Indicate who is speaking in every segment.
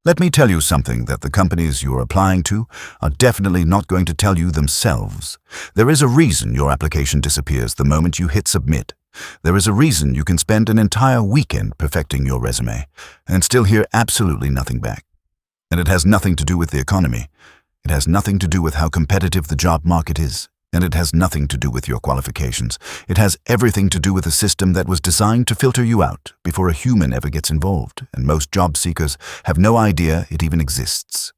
Speaker 1: Let me tell you something that the companies you're applying to are definitely not going to tell you themselves. There is a reason your application disappears the moment you hit submit. There is a reason you can spend an entire weekend perfecting your resume and still hear absolutely nothing back. And it has nothing to do with the economy. It has nothing to do with how competitive the job market is. And it has nothing to do with your qualifications. It has everything to do with a system that was designed to filter you out before a human ever gets involved, and most job seekers have no idea it even exists.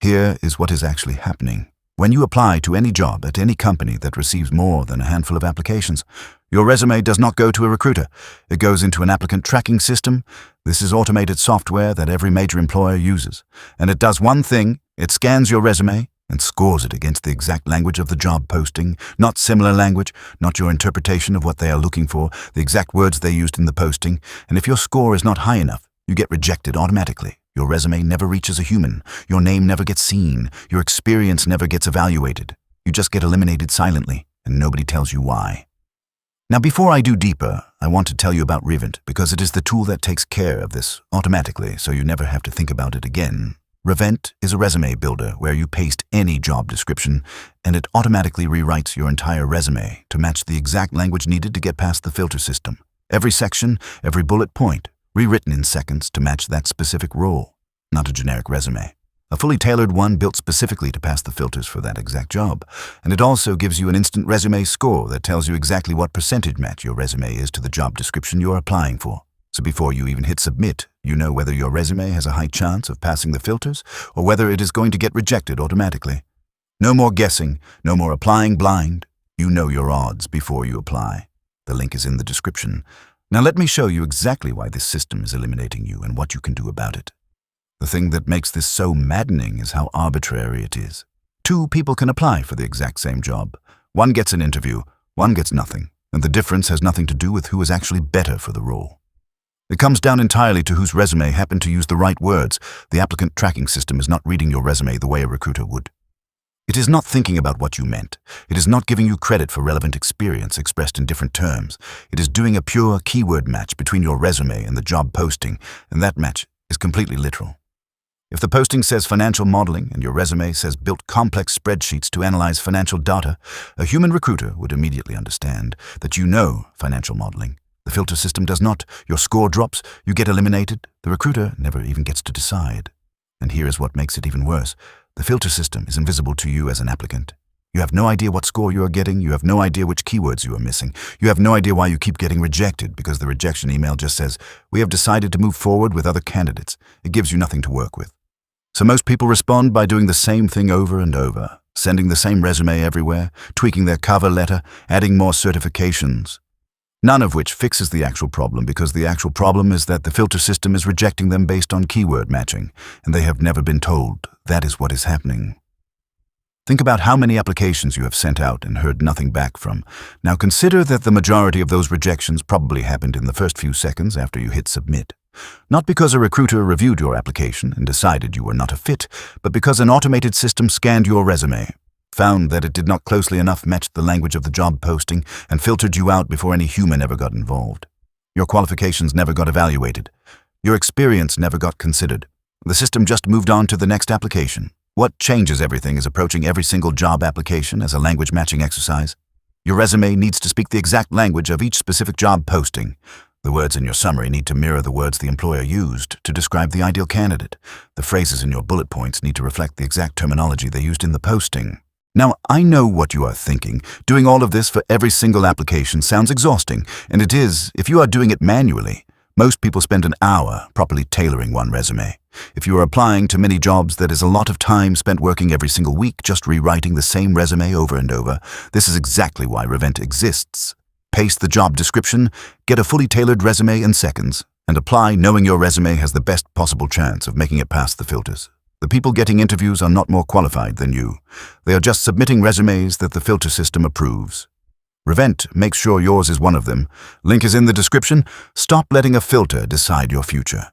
Speaker 1: Here is what is actually happening. When you apply to any job at any company that receives more than a handful of applications, your resume does not go to a recruiter. It goes into an applicant tracking system. This is automated software that every major employer uses. And it does one thing: it scans your resume and scores it against the exact language of the job posting, not similar language, not your interpretation of what they are looking for, the exact words they used in the posting. And if your score is not high enough, you get rejected automatically. Your resume never reaches a human. Your name never gets seen. Your experience never gets evaluated. You just get eliminated silently, and nobody tells you why. Now, before I do deeper, I want to tell you about Reventt, because it is the tool that takes care of this automatically, so you never have to think about it again. Reventt is a resume builder where you paste any job description and it automatically rewrites your entire resume to match the exact language needed to get past the filter system. Every section, every bullet point, rewritten in seconds to match that specific role, not a generic resume. A fully tailored one built specifically to pass the filters for that exact job. And it also gives you an instant resume score that tells you exactly what percentage match your resume is to the job description you're applying for. So before you even hit submit, you know whether your resume has a high chance of passing the filters or whether it is going to get rejected automatically. No more guessing, no more applying blind. You know your odds before you apply. The link is in the description. Now let me show you exactly why this system is eliminating you and what you can do about it. The thing that makes this so maddening is how arbitrary it is. Two people can apply for the exact same job. One gets an interview, one gets nothing, and the difference has nothing to do with who is actually better for the role. It comes down entirely to whose resume happened to use the right words. The applicant tracking system is not reading your resume the way a recruiter would. It is not thinking about what you meant. It is not giving you credit for relevant experience expressed in different terms. It is doing a pure keyword match between your resume and the job posting, and that match is completely literal. If the posting says financial modeling and your resume says built complex spreadsheets to analyze financial data, a human recruiter would immediately understand that you know financial modeling. The filter system does not. Your score drops, you get eliminated. The recruiter never even gets to decide. And here is what makes it even worse. The filter system is invisible to you as an applicant. You have no idea what score you are getting. You have no idea which keywords you are missing. You have no idea why you keep getting rejected, because the rejection email just says, "We have decided to move forward with other candidates." It gives you nothing to work with. So most people respond by doing the same thing over and over, sending the same resume everywhere, tweaking their cover letter, adding more certifications. None of which fixes the actual problem, because the actual problem is that the filter system is rejecting them based on keyword matching, and they have never been told that is what is happening. Think about how many applications you have sent out and heard nothing back from. Now consider that the majority of those rejections probably happened in the first few seconds after you hit submit. Not because a recruiter reviewed your application and decided you were not a fit, but because an automated system scanned your resume, found that it did not closely enough match the language of the job posting, and filtered you out before any human ever got involved. Your qualifications never got evaluated. Your experience never got considered. The system just moved on to the next application. What changes everything is approaching every single job application as a language matching exercise. Your resume needs to speak the exact language of each specific job posting. The words in your summary need to mirror the words the employer used to describe the ideal candidate. The phrases in your bullet points need to reflect the exact terminology they used in the posting. Now, I know what you are thinking. Doing all of this for every single application sounds exhausting, and it is if you are doing it manually. Most people spend an hour properly tailoring one resume. If you are applying to many jobs, that is a lot of time spent working every single week just rewriting the same resume over and over. This is exactly why Reventt exists. Paste the job description, get a fully tailored resume in seconds, and apply knowing your resume has the best possible chance of making it past the filters. The people getting interviews are not more qualified than you. They are just submitting resumes that the filter system approves. Reventt makes sure yours is one of them. Link is in the description. Stop letting a filter decide your future.